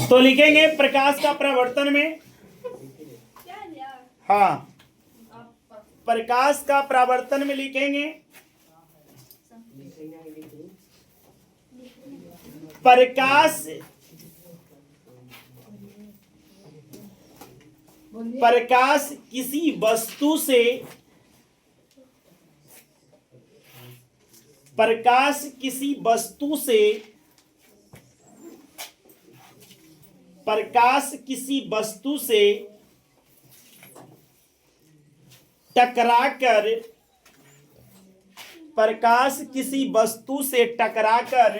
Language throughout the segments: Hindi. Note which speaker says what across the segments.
Speaker 1: तो लिखेंगे प्रकाश का प्रवर्तन में, हाँ प्रकाश का प्रवर्तन में लिखेंगे प्रकाश किसी वस्तु से, प्रकाश किसी वस्तु से, प्रकाश किसी वस्तु से टकराकर, प्रकाश किसी वस्तु से टकराकर,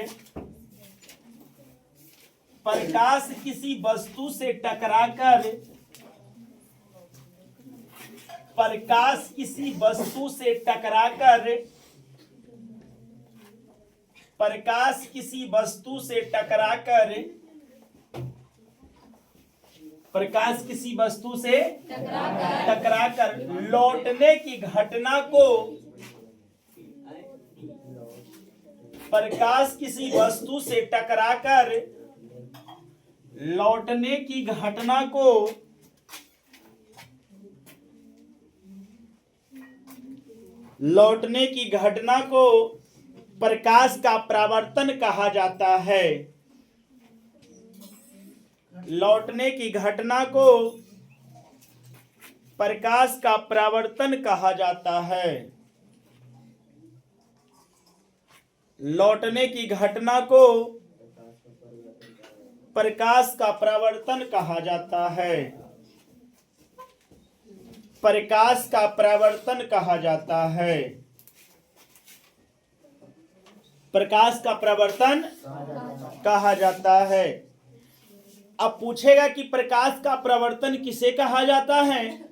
Speaker 1: प्रकाश किसी वस्तु से टकराकर, प्रकाश किसी वस्तु से टकराकर, प्रकाश किसी वस्तु से टकराकर, प्रकाश किसी वस्तु से टकराकर लौटने की घटना को, प्रकाश किसी वस्तु से टकराकर लौटने की घटना को प्रकाश का परावर्तन कहा जाता है। लौटने की घटना को प्रकाश का परावर्तन कहा जाता है। लौटने की घटना को प्रकाश का परावर्तन कहा जाता है। प्रकाश का परावर्तन कहा जाता है। प्रकाश का परावर्तन कहा जाता है। अब पूछेगा कि प्रकाश का परावर्तन किसे कहा जाता है,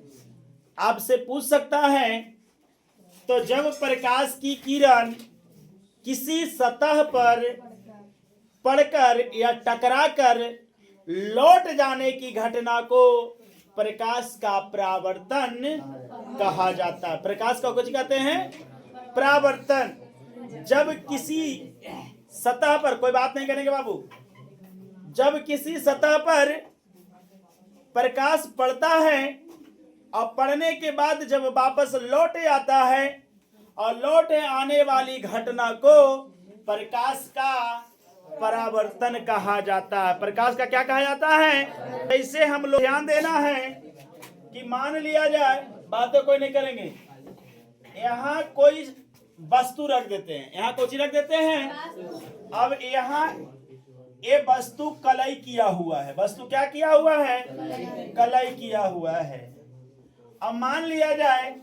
Speaker 1: आपसे पूछ सकता है। तो जब प्रकाश की किरण किसी सतह पर पड़कर या टकराकर लौट जाने की घटना को प्रकाश का परावर्तन कहा जाता है। प्रकाश का कुछ कहते हैं परावर्तन। जब किसी सतह पर, कोई बात नहीं करेंगे बाबू, जब किसी सतह पर प्रकाश पड़ता है और पड़ने के बाद जब वापस लौट आता है और लौट आने वाली घटना को प्रकाश का परावर्तन कहा जाता है। प्रकाश का क्या कहा जाता है? ऐसे हम लोग ध्यान देना है कि मान लिया जाए, बातें कोई नहीं करेंगे, यहाँ कोई वस्तु रख देते हैं, यहाँ कोई चीज रख देते हैं। अब यहाँ ये वस्तु कलई किया हुआ है। वस्तु क्या किया हुआ है? कलई किया हुआ है। अब मान लिया जाए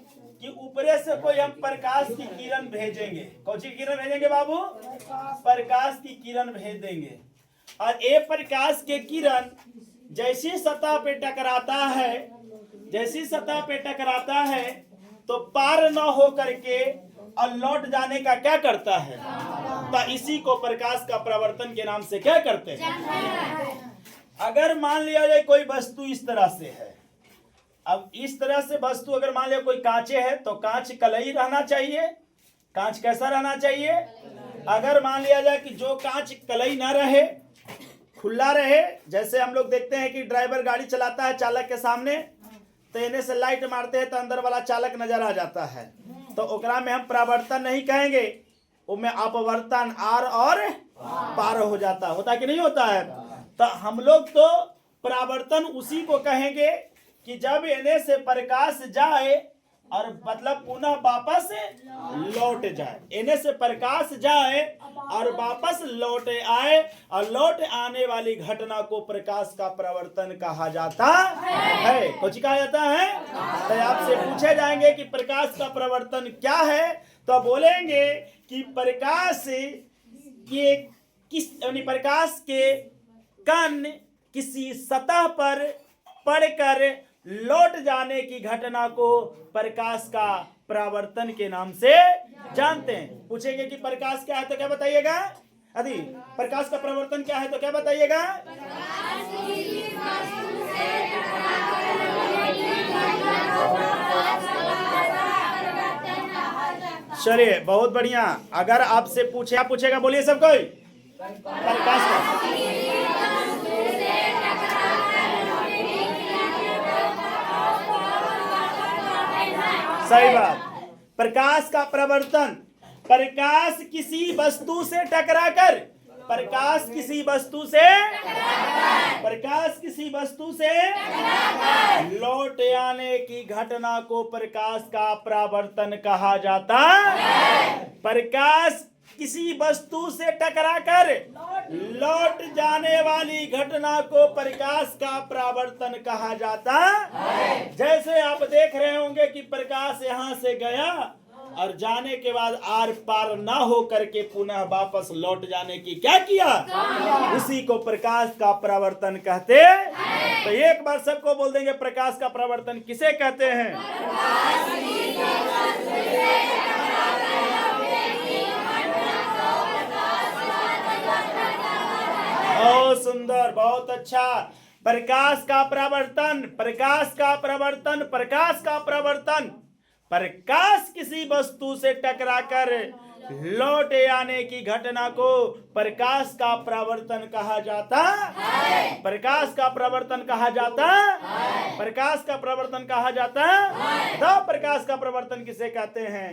Speaker 1: कि ऊपरे से कोई हम प्रकाश की किरण भेजेंगे। कौन सी किरण भेजेंगे बाबू? प्रकाश की किरण भेज देंगे। और ये प्रकाश के किरण जैसी सतह पे टकराता है, जैसी सतह पे टकराता है तो पार न हो करके और लौट जाने का क्या करता है? तो इसी को प्रकाश का परावर्तन के नाम से क्या करते हैं? अगर मान लिया जाए कोई वस्तु इस तरह से है, अब इस तरह से वस्तु अगर मान लिया कोई कांचे है तो कांच कलई रहना चाहिए। कांच कैसा रहना चाहिए? अगर मान लिया जाए कि जो कांच कलई ना रहे, खुला रहे, जैसे हम लोग देखते हैं कि ड्राइवर गाड़ी चलाता है चालक के सामने, तो इन्हें से लाइट मारते हैं तो अंदर वाला चालक नजर आ जाता है, तो ओकरा में हम परावर्तन नहीं कहेंगे, उसमें अपवर्तन आर और पार हो जाता, होता कि नहीं होता है? तो हम लोग तो परावर्तन उसी को कहेंगे कि जब इन्हें से प्रकाश जाए और मतलब पुनः वापस लौट जाए। इन्हें से प्रकाश जाए और वापस लौट आए और लौट आने वाली घटना को प्रकाश का परावर्तन कहा जाता है। कुछ कहा जाता है? तो आपसे पूछे जाएंगे कि प्रकाश का परावर्तन क्या है, तो बोलेंगे कि प्रकाश के प्रकाश के कण किसी सतह पर पड़कर लौट जाने की घटना को प्रकाश का परावर्तन के नाम से जानते हैं। पूछेंगे कि प्रकाश क्या है तो क्या बताइएगा? यदि प्रकाश का परावर्तन क्या है तो क्या बताइएगा? चलिए बहुत बढ़िया। अगर आपसे पूछे, आप पूछेगा, बोलिए सब कोई। प्रकाश का सही बात। प्रकाश का प्रवर्तन, प्रकाश किसी वस्तु से टकराकर, प्रकाश किसी वस्तु से, प्रकाश किसी वस्तु से लौट आने की घटना को प्रकाश का परावर्तन कहा जाता है। प्रकाश किसी वस्तु से टकराकर लौट जाने वाली घटना को प्रकाश का परावर्तन कहा जाता है। जैसे आप देख रहे होंगे कि प्रकाश यहाँ से गया और जाने के बाद आर पार ना हो करके पुनः वापस लौट जाने की क्या किया, उसी को प्रकाश का परावर्तन कहते हैं। तो एक बार सबको बोल देंगे, प्रकाश का परावर्तन किसे कहते हैं? बहुत सुंदर, बहुत अच्छा। प्रकाश का परावर्तन, प्रकाश का परावर्तन, प्रकाश का परावर्तन। प्रकाश किसी वस्तु से टकराकर लौट आने की घटना को प्रकाश का परावर्तन कहा जाता है। प्रकाश का परावर्तन कहा जाता है। प्रकाश का परावर्तन कहा जाता है। तो प्रकाश का परावर्तन किसे कहते हैं?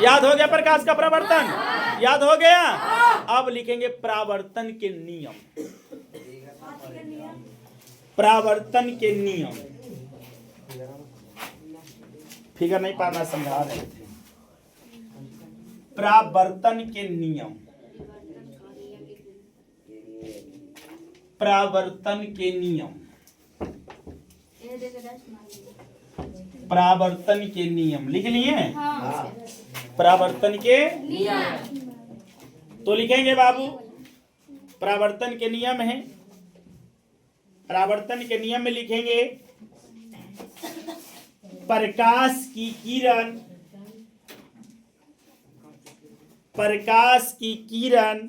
Speaker 1: याद हो गया प्रकाश का परावर्तन? याद हो गया? अब लिखेंगे परावर्तन के नियम। परावर्तन के नियम, फिगर नहीं पाना, समझा रहे थे। परावर्तन के नियम, परावर्तन के नियम, परावर्तन के नियम लिख लिए? परावर्तन के नियम तो लिखेंगे बाबू, परावर्तन के नियम है। परावर्तन के नियम में लिखेंगे, प्रकाश की किरण, प्रकाश की किरण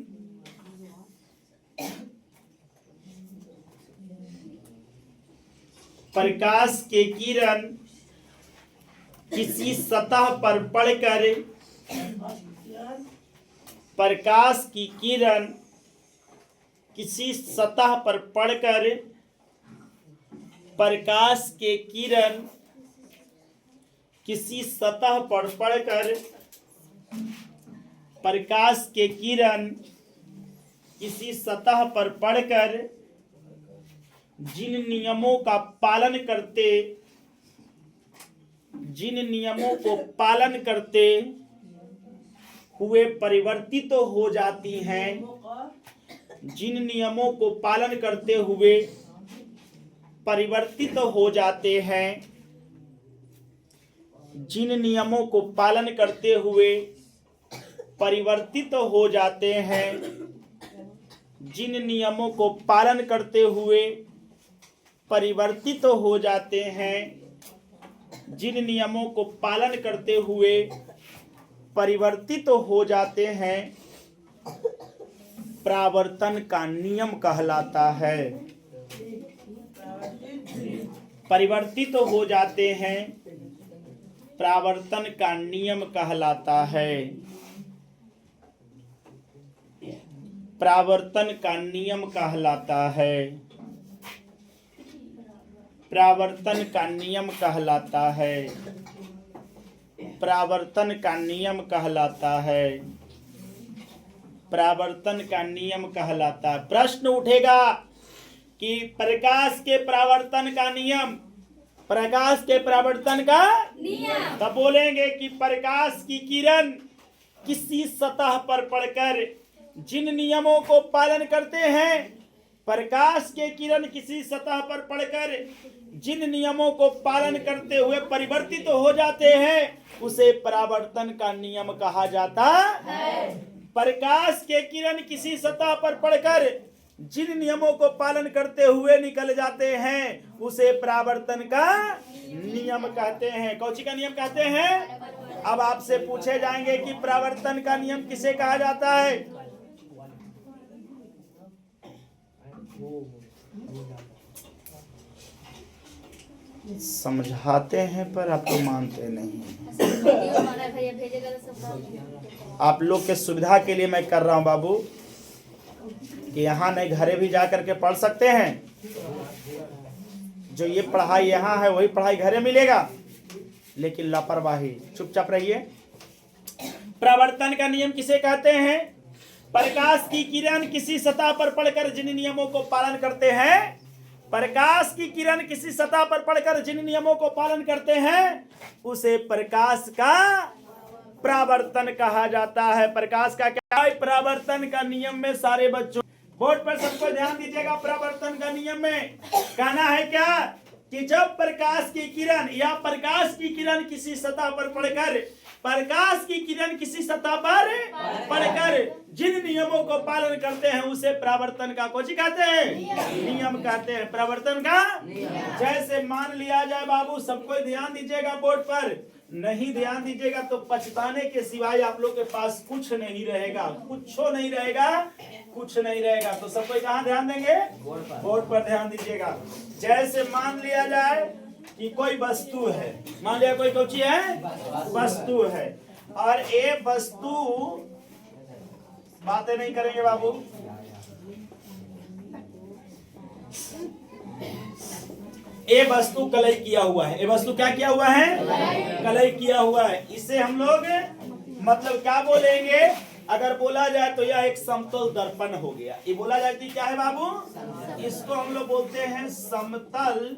Speaker 1: प्रकाश के किरण किसी सतह पर पड़कर, प्रकाश की किरण किसी सतह पर पड़कर, प्रकाश के किरण किसी सतह पर पड़कर, प्रकाश के किरण किसी सतह पर पड़कर जिन नियमों का पालन करते, जिन नियमों को पालन करते हुए परिवर्तित तो हो जाती हैं, जिन नियमों को पालन करते हुए परिवर्तित तो हो जाते हैं, जिन नियमों को पालन करते हुए परिवर्तित तो हो जाते हैं, जिन नियमों को पालन करते हुए परिवर्तित तो हो जाते हैं, जिन नियमों को पालन करते हुए परिवर्तित तो हो जाते हैं, परावर्तन का नियम कहलाता है। परिवर्तित तो हो जाते हैं, परावर्तन का नियम कहलाता है। परावर्तन का नियम कहलाता है। परावर्तन का नियम कहलाता है। परावर्तन का नियम कहलाता है। परावर्तन का नियम कहलाता है। प्रश्न उठेगा कि प्रकाश के परावर्तन का नियम, प्रकाश के परावर्तन का नियम, तब बोलेंगे कि प्रकाश की किरण किसी सतह पर पड़कर जिन नियमों को पालन करते हैं, प्रकाश के किरण किसी सतह पर पड़कर जिन नियमों को पालन करते हुए परिवर्तित तो हो जाते हैं, उसे परावर्तन का नियम कहा जाता है। प्रकाश के किरण किसी सतह पर पड़कर जिन नियमों को पालन करते हुए निकल जाते हैं, उसे परावर्तन का नियम कहते हैं। कौची का नियम कहते हैं? अब आपसे पूछे जाएंगे कि परावर्तन का नियम किसे कहा जाता है? समझाते हैं पर आप तो मानते नहीं हैं। आप लोग के सुविधा के लिए मैं कर रहा हूं बाबू। कि यहाँ नहीं घरे भी जा करके पढ़ सकते हैं, जो ये पढ़ाई यहाँ है वही पढ़ाई घरे मिलेगा, लेकिन लापरवाही, चुपचाप रहिए। प्रवर्तन का नियम किसे कहते हैं? प्रकाश की किरण किसी सतह पर पड़कर जिन नियमों को पालन करते हैं, प्रकाश की किरण किसी सतह पर पड़कर जिन नियमों को पालन करते हैं उसे प्रकाश का परावर्तन कहा जाता है। प्रकाश का क्या है? परावर्तन का नियम में सारे बच्चों बोर्ड पर सबको ध्यान दीजिएगा। परावर्तन का नियम में कहना है क्या कि जब प्रकाश की किरण या प्रकाश की किरण किसी सतह पर पड़कर, प्रकाश की किरण किसी सतह पर पड़कर जिन नियमों को पालन करते हैं उसे परावर्तन का कुछ कहते हैं, नियम कहते हैं। परावर्तन का जैसे मान लिया जाए, बाबू सबको ध्यान दीजिएगा बोर्ड पर, नहीं ध्यान दीजिएगा तो पछताने के सिवाय आप लोग के पास कुछ नहीं रहेगा, कुछ नहीं रहेगा, कुछ नहीं रहेगा। तो सबको कहाँ ध्यान देंगे? बोर्ड पर ध्यान दीजिएगा। जैसे मान लिया जाए कि कोई वस्तु है, मान लिया कोई कौची है? वस्तु है, और ये वस्तु, बातें नहीं करेंगे बाबू, ये वस्तु कलई किया हुआ है। ये वस्तु क्या किया हुआ है? कलई किया हुआ है। इसे हम लोग मतलब क्या बोलेंगे? अगर बोला जाए तो यह एक समतल दर्पण हो गया। ये बोला जाए तो क्या है बाबू? इसको हम लोग बोलते हैं समतल,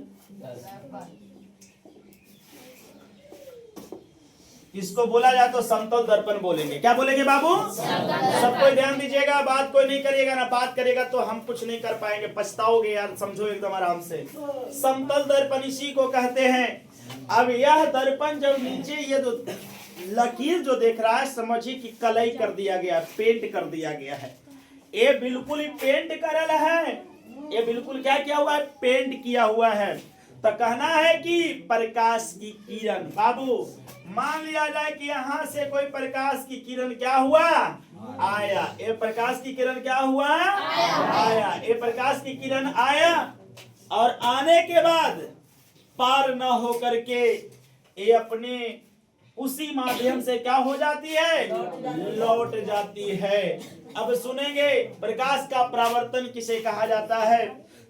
Speaker 1: इसको बोला जाए तो समतल दर्पण बोलेंगे। क्या बोलेंगे बाबू? सबको ध्यान दीजिएगा, बात कोई नहीं करिएगा ना, बात करेगा तो हम कुछ नहीं कर पाएंगे, पछताओगे यार, समझो एकदम आराम से। समतल दर्पण इसी को कहते हैं। अब यह दर्पण जब नीचे ये जो लकीर जो देख रहा है, समझिए कि कलई कर दिया गया, पेंट कर दिया गया है। ये बिल्कुल ही पेंट करल है, ये बिल्कुल क्या किया हुआ है? पेंट किया हुआ है। तो कहना है कि प्रकाश की किरण, बाबू मान लिया जाए कि यहाँ से कोई प्रकाश की किरण क्या हुआ? आया। ये प्रकाश की किरण क्या हुआ? आया। ये प्रकाश की किरण आया, और आने के बाद पार न हो करके ये अपने उसी माध्यम से क्या हो जाती है? लौट जाती है। अब सुनेंगे प्रकाश का परावर्तन किसे कहा जाता है?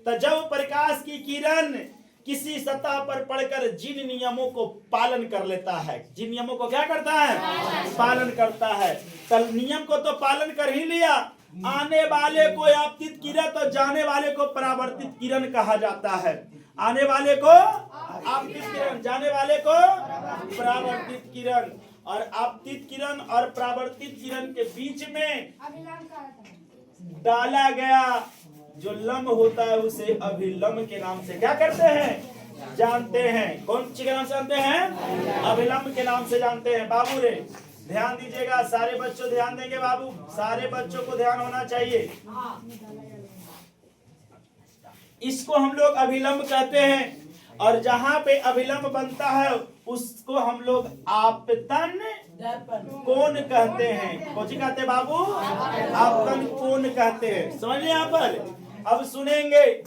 Speaker 1: तो जब प्रकाश की किरण किसी सतह पर पड़कर जिन नियमों को पालन कर लेता है, जिन नियमों को क्या करता है? पालन करता है। तो नियम को तो पालन कर ही लिया, आने वाले को आपतित किरण तो जाने वाले को परावर्तित किरण कहा जाता है। आने वाले को आपतित किरण, जाने वाले को परावर्तित किरण। और आपतित किरण और परावर्तित किरण के बीच में डाला गया जो लम्ब होता है उसे अभिलम्ब के नाम से क्या करते हैं? जानते हैं। कौन सी के नाम से जानते हैं? अभिलम्ब के नाम से जानते हैं। बाबू रे ध्यान दीजिएगा, सारे बच्चों ध्यान देंगे बाबू, सारे बच्चों को ध्यान होना चाहिए। इसको हम लोग अभिलम्ब कहते हैं, और जहां पे अभिलम्ब बनता है उसको हम लोग आपतन कोण कहते हैं। कौन सी कहते हैं बाबू? आपतन कोण कहते हैं। समझिए यहाँ पर। अब सुनेंगे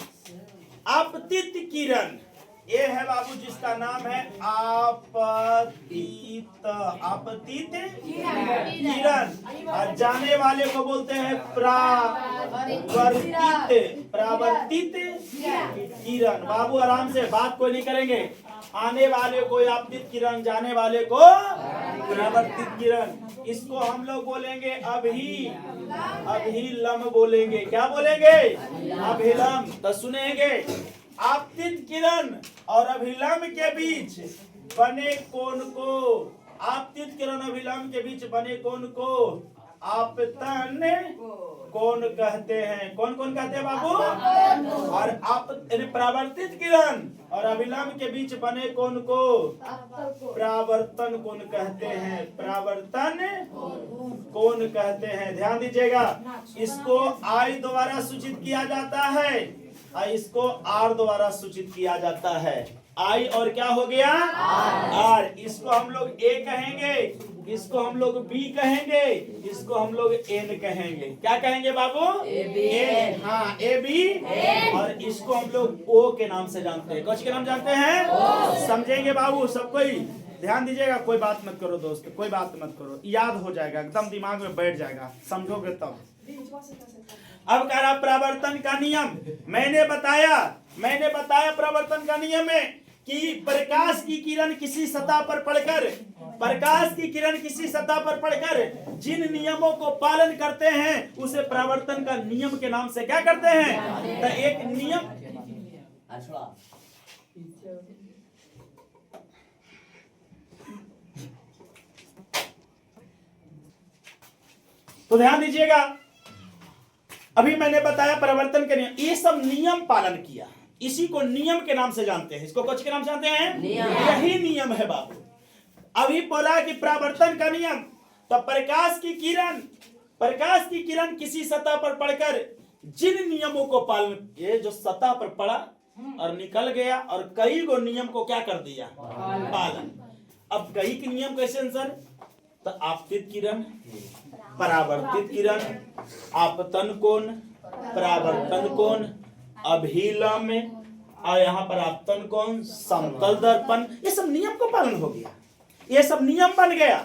Speaker 1: आपतित किरण, ये है बाबू जिसका नाम है आपतित, आपतित किरण। और जाने वाले को बोलते हैं परावर्तित, परावर्तित किरण। बाबू आराम से, बात कोई नहीं करेंगे। आने वाले को आपतित किरण, जाने वाले को परावर्तित किरण। इसको हम लोग बोलेंगे अभिलम्ब बोलेंगे। क्या बोलेंगे? अभिलम्ब। तो सुनेंगे आपतित किरण और अभिलम्ब के बीच बने कोण को, आपतित किरण अभिलम्ब के बीच बने कोण को आपतन कोण कहते हैं। कौन कौन कहते हैं बाबू? और आप परावर्तित किरण और अभिलम्ब के बीच बने कोण को परावर्तन कोण कहते हैं। परावर्तन कोण कहते हैं। ध्यान दीजिएगा, इसको आई द्वारा सूचित किया जाता है और इसको आर द्वारा सूचित किया जाता है। आई और क्या हो गया? आर। इसको हम लोग ए कहेंगे, इसको हम लोग बी कहेंगे, इसको हम लोग एन कहेंगे। क्या कहेंगे बाबू? ए। हाँ, ए बी। और इसको हम लोग ओ के नाम से जानते हैं। कौन के नाम जानते हैं? समझेंगे बाबू सब कोई? ध्यान दीजिएगा, कोई बात मत करो दोस्त, कोई बात मत करो, याद हो जाएगा, एकदम दिमाग में बैठ जाएगा, समझोगे तब। अब कह रहा प्रवर्तन का नियम, मैंने बताया प्रवर्तन का नियम है कि प्रकाश की किरण किसी सतह पर पड़कर जिन नियमों को पालन करते हैं उसे प्रवर्तन का नियम के नाम से क्या करते हैं। तो एक नियम, तो ध्यान दीजिएगा, अभी मैंने बताया प्रवर्तन के नियम, ये सब नियम पालन किया, इसी को नियम के नाम से जानते हैं। इसको कुछ के नाम से जानते हैं, यही नियम है बाबू। अभी बोला कि प्रवर्तन का नियम, तो प्रकाश की किरण किसी सतह पर पड़कर जिन नियमों को पालन, ये जो सतह पर पड़ा और निकल गया और कई गो नियम को क्या कर दिया, पालन। अब कई के नियम कैसे आंसर, तो आपतित किरण, परावर्तित किरण, आपतन कोण, परावर्तन कोण, अभिलंब, और यहाँ पर आपतन कोण, समतल दर्पण, ये सब नियम को पालन हो गया, ये सब नियम बन गया।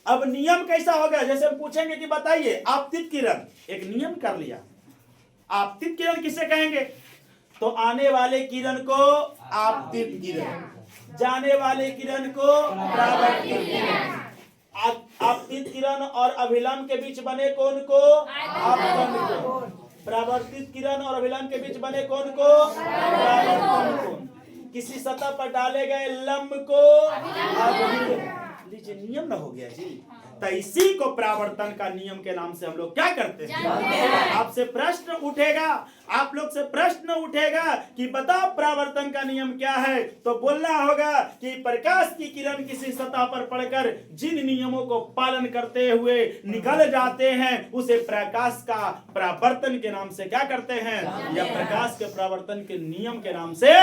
Speaker 1: अब नियम कैसा हो गया, जैसे पूछेंगे कि बताइए आपतित किरण, एक नियम कर लिया। आपतित किरण किसे कहेंगे, तो आने वाले किरण को आपतित किरण, जाने वाले किरण को परावर्तित किरण। आपतित किरण और अभिलंब के बीच बने कोण को आपतन कोण, परावर्तित किरण और अभिलंब के बीच बने कोण को परावर्तन कोण, किसी सतह पर डाले गए लंब को अभिलंब। लीजिए नियम ना हो गया जी, तो इसी को परावर्तन का नियम के नाम से हम लोग क्या करते हैं। आपसे प्रश्न उठेगा, आप लोग से प्रश्न उठेगा कि बताओ परावर्तन का नियम क्या है, तो बोलना होगा कि प्रकाश की किरण किसी सतह पर पड़कर जिन नियमों को पालन करते हुए निकल जाते हैं उसे प्रकाश का परावर्तन के नाम से क्या करते हैं, या प्रकाश के परावर्तन के नियम के नाम से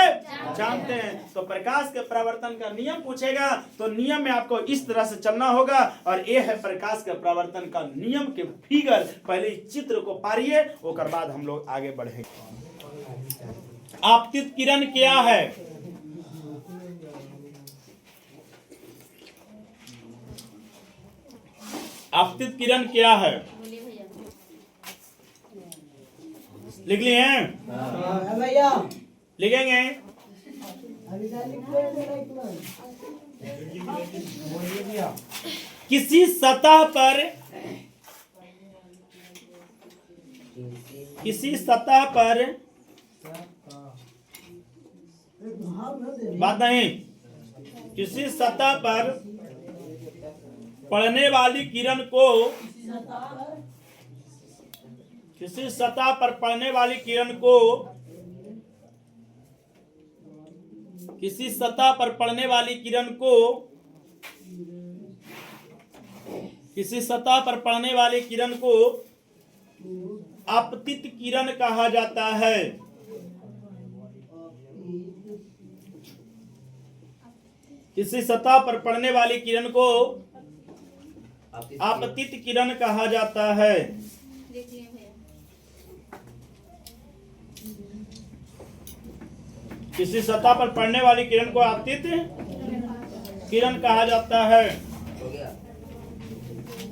Speaker 1: जानते हैं। तो प्रकाश के परावर्तन का नियम पूछेगा तो नियम में आपको इस तरह से चलना होगा, और ये है प्रकाश के परावर्तन का नियम के फिगर। पहले चित्र को पारिए, उसके बाद हम लोग आगे बढ़े। आपतित किरण क्या है, आपतित किरण क्या है, लिख लिए हैं, लिखेंगे। किसी सतह पर बात नहीं, किसी सतह पर पड़ने वाली किरण को, किसी सतह पर पड़ने वाली किरण को, किसी सतह पर पड़ने वाली किरण को, किसी सतह पर पड़ने वाली किरण को आपतित किरण कहा जाता है। किसी सतह पर पड़ने वाली किरण को आपतित किरण कहा जाता है। किसी सतह पर पड़ने वाली किरण को आपतित किरण कहा जाता है।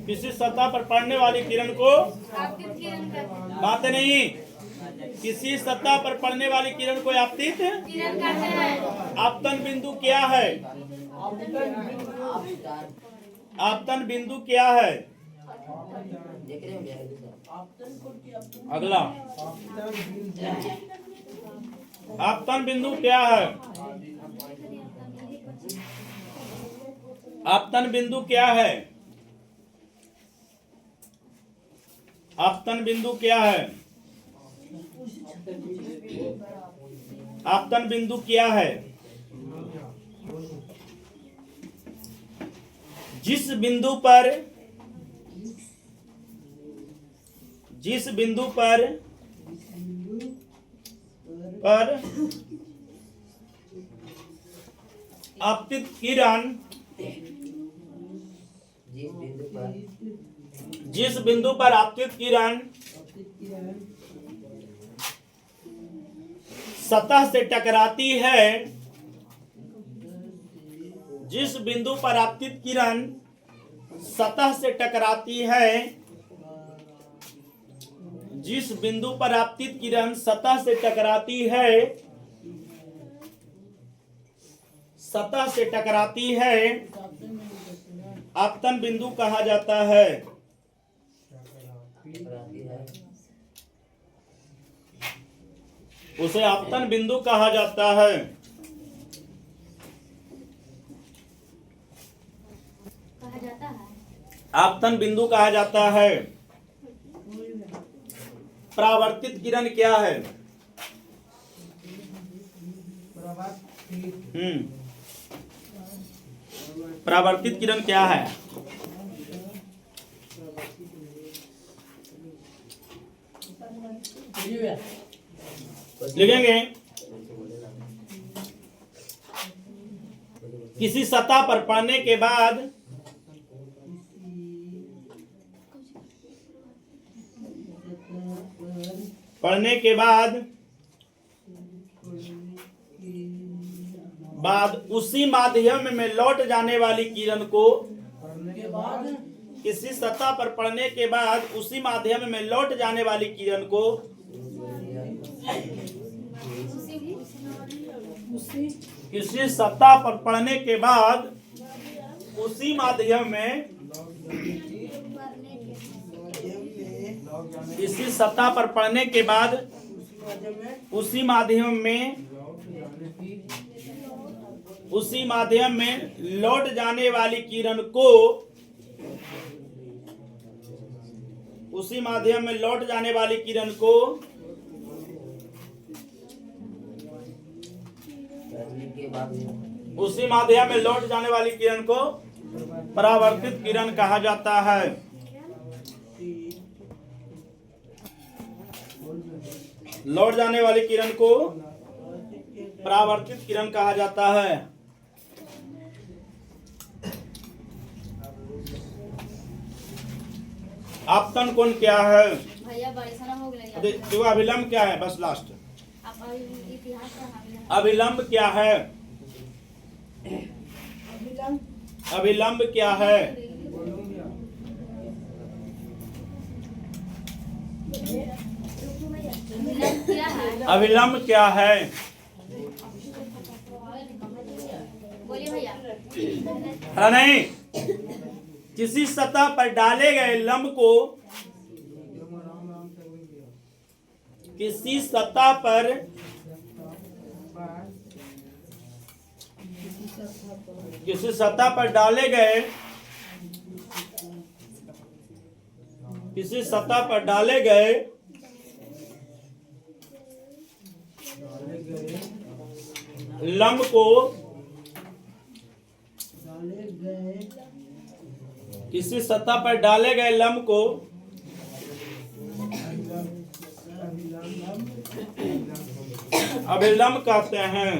Speaker 1: किसी सतह पर पड़ने वाली किरण को, बात नहीं, किसी सतह पर पड़ने वाली किरण को आपतित। आपतन बिंदु क्या है, आपतन बिंदु क्या है, अगला आपतन बिंदु क्या है, आपतन बिंदु क्या है, आपतन बिंदु क्या है, आपतन बिंदु क्या है, जिस बिंदु पर आपतित किरण, जिस बिंदु पर आपतित किरण सतह से टकराती है जिस बिंदु पर आपतित किरण सतह से टकराती है, जिस बिंदु पर आपतित किरण सतह से टकराती है, सतह से टकराती है, आपतन बिंदु कहा जाता है। उसे आपतन बिंदु कहा जाता है। आपतन बिंदु कहा जाता है। परावर्तित किरण क्या है? परावर्तित किरण क्या है? लिखेंगे, किसी सतह पर पड़ने के बाद उसी माध्यम में लौट जाने वाली किरण को, किसी सतह पर पड़ने के बाद उसी माध्यम में लौट जाने वाली किरण को किसी सतह पर पड़ने के बाद उसी माध्यम में किसी सतह पर पड़ने के बाद उसी माध्यम में लौट जाने वाली किरण को, उसी माध्यम में लौट जाने वाली किरण को उसी माध्यम में लौट जाने वाली किरण को परावर्तित किरण कहा जाता है। लौट जाने वाली किरण को परावर्तित किरण कहा जाता है। आपतन कोण क्या है? देखो अभिलंब क्या है? बस लास्ट अभिलंब क्या है? अभिलंब क्या है? अभिलंब क्या है?
Speaker 2: बोलिए भैया।
Speaker 1: नहीं, किसी सतह पर डाले गए लंब को, किसी सतह पर डाले गए, किसी सतह पर डाले गए लंब को, किसी सतह पर डाले गए लंब को अभिलंब कहते हैं।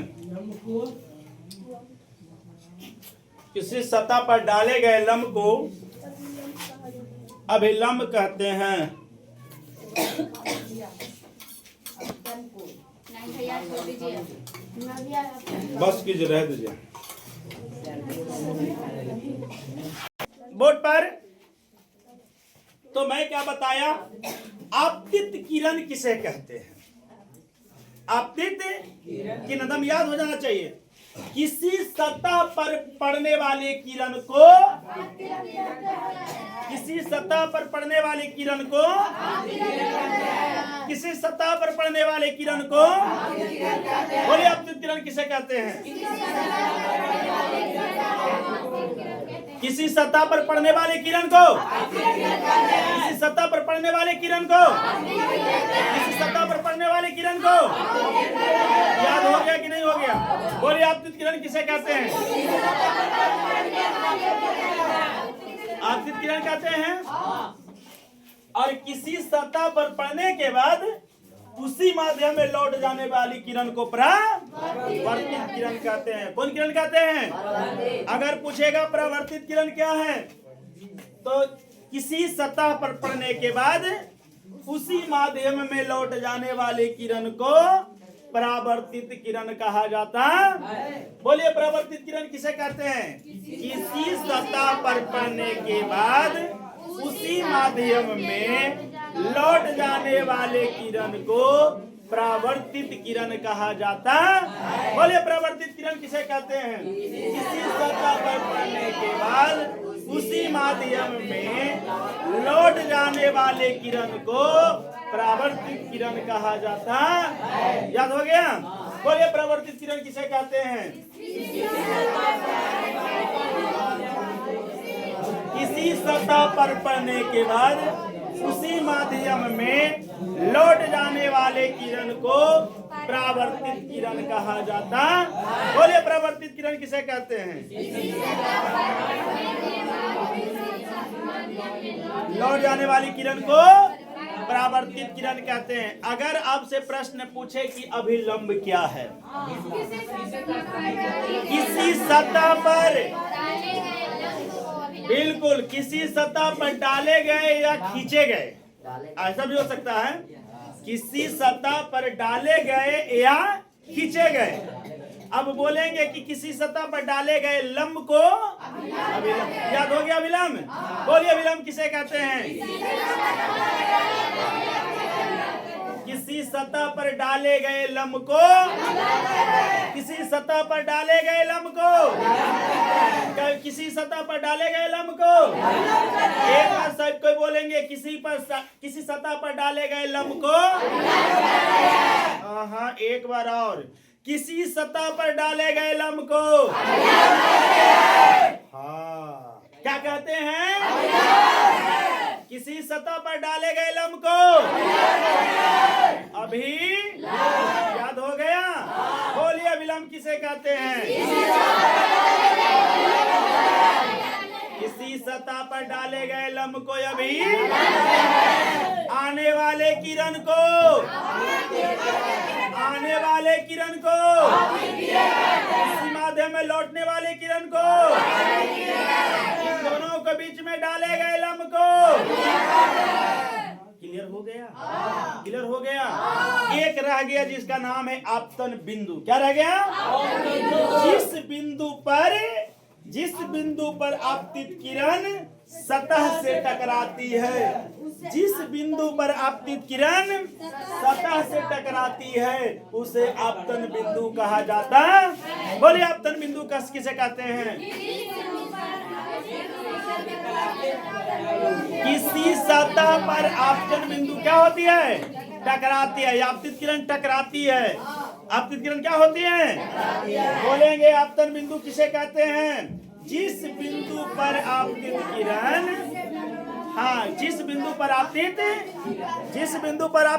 Speaker 1: किसी सतह पर डाले गए लंब को अभिलंब कहते हैं। बस कीजिए, रह दीजिए। बोर्ड पर तो मैं क्या बताया? आपतित किरण किसे कहते हैं? आपतित किरण याद हो जाना चाहिए। किसी सतह पर पड़ने वाले किरण को, किसी सतह पर पड़ने वाले किरण को, किसी सतह पर पड़ने वाले किरण को बोलिए आपतित किरण किसे कहते हैं? किसी सतह पर पड़ने वाले किरण को, किसी सतह पर पड़ने वाले किरण को, किसी सतह पर पड़ने वाले किरण को याद हो गया कि नहीं हो गया? बोलिए आपतित किरण किसे कहते हैं? आपतित किरण कहते हैं। और किसी सतह पर पड़ने के बाद उसी माध्यम में लौट जाने वाली किरण को परावर्तित किरण कहते हैं। कौन किरण कहते हैं? अगर पूछेगा परावर्तित किरण क्या है, तो किसी सतह पर पड़ने के बाद उसी माध्यम में लौट जाने वाली किरण को परावर्तित किरण कहा जाता है। बोलिए परावर्तित किरण किसे कहते हैं? किसी सतह पर पड़ने के बाद उसी माध्यम में लौट जाने वाले किरण को परावर्तित किरण कहा जाता है। बोलिए परावर्तित किरण किसे कहते हैं? किसी सतह पर पड़ने के बाद उसी माध्यम में लौट जाने वाले किरण को परावर्तित किरण कहा जाता है। याद हो गया? बोलिए परावर्तित किरण किसे कहते हैं? किसी सतह पर पड़ने के बाद उसी माध्यम में लौट जाने वाले किरण को परावर्तित किरण कहा जाता। बोलिए परावर्तित किरण किसे कहते हैं? लौट जाने वाली किरण को परावर्तित किरण कहते हैं। अगर आपसे प्रश्न पूछे कि अभिलंब क्या है? किसी सतह पर, बिल्कुल किसी सतह पर डाले गए या खींचे गए, ऐसा भी हो सकता है। किसी सतह पर डाले गए या खींचे गए। अब बोलेंगे कि किसी सतह पर डाले गए लंब को अभिलंब। याद हो गया अभिलंब? बोलिए अभिलंब किसे कहते हैं? किसी सतह पर डाले गए लंब को, किसी सतह पर डाले गए लंब को, किसी सतह पर डाले गए लंब को। एक बार सब कोई बोलेंगे किसी सतह पर डाले गए लंब को। हाँ एक बार और, किसी सतह पर डाले गए लंब को हाँ क्या कहते हैं? किसी सतह पर डाले गए लंब को अभी याद हो गया? बोलिए अभिलंब किसे कहते हैं? किसी सतह पर डाले गए लंब को अभी आने वाले किरण को, आने वाले किरण को, इसी माध्यम में लौटने वाले किरण को, इन दोनों के बीच में डाले गए लंब को। क्लियर हो गया? क्लियर हो गया? एक रह गया जिसका नाम है आपतन बिंदु। क्या रह गया? जिस बिंदु पर आपतित किरण सतह से टकराती है, जिस बिंदु पर आपतित किरण सतह से टकराती है उसे आपतन बिंदु कहा जाता है। बोलिए आपतन बिंदु किसे कहते हैं? किसी सतह पर आपतन बिंदु क्या होती है? टकराती है। आपतित किरण टकराती है। आपतित किरण क्या होती है? बोलेंगे आपतन बिंदु किसे कहते हैं? जिस बिंदु पर आपतित किरण, हाँ जिस बिंदु पर आपतित, जिस बिंदु पर आप